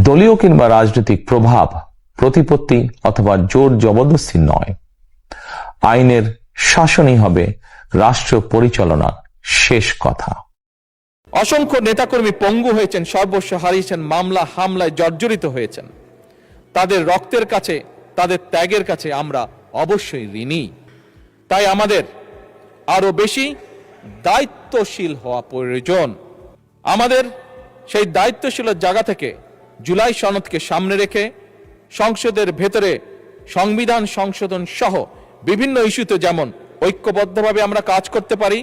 দলীয় কিংবা রাজনৈতিক প্রভাব, প্রতিপত্তি অথবা জোর জবরদস্তি নয়। আইনের শাসনই হবে রাষ্ট্র পরিচালনার শেষ কথা। অসংখ্য নেতাকর্মী পঙ্গু হয়েছেন, সর্বস্ব হারিয়েছেন, মামলা হামলায় জর্জরিত হয়েছেন। তাদের রক্তের কাছে, তাদের ত্যাগের কাছে আমরা অবশ্যই ঋণী। তাই আমাদের আরো বেশি দায়িত্বশীল হওয়া প্রয়োজন। আমাদের সেই দায়িত্বশীলের জায়গা থেকে জুলাই সনদকে সামনে রেখে সংসদের ভেতরে সংবিধান সংশোধন সহ বিভিন্ন ইস্যুতে যেমন ঐক্যবদ্ধভাবে আমরা কাজ করতে পারি,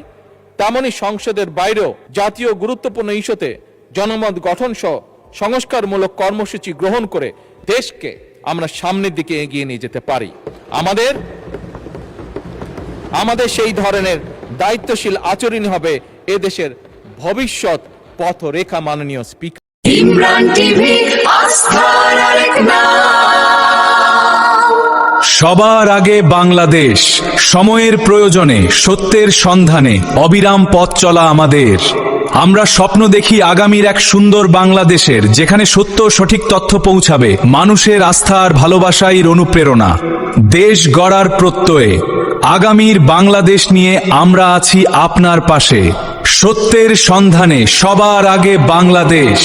তেমনি সংসদের বাইরেও জাতীয় গুরুত্বপূর্ণ ইস্যুতে জনমত গঠন সহ সংস্কারমূলক কর্মসূচি গ্রহণ করে দেশকে আমরা সামনের দিকে এগিয়ে নিয়ে যেতে পারি। আমাদের সেই ধরনের দায়িত্বশীল আচরণ হবে এদেশের ভবিষ্যৎ পথরেখা। মাননীয় স্পিকার, ইমরান টিভি, আস্থার আরেক নাম। সবার আগে বাংলাদেশ, সময়ের প্রয়োজনে সত্যের সন্ধানে অবিরাম পথ চলা আমাদের। আমরা স্বপ্ন দেখি আগামীর এক সুন্দর বাংলাদেশের, যেখানে সত্য সঠিক তথ্য পৌঁছাবে, মানুষের আস্থা আর ভালোবাসাই অনুপ্রেরণা। দেশ গড়ার প্রত্যয়ে আগামীর বাংলাদেশ নিয়ে আমরা আছি আপনার পাশে। সত্যের সন্ধানে সবার আগে বাংলাদেশ।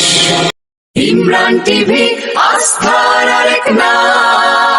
ইমরান টিভি, আস্থার আরেক নাম।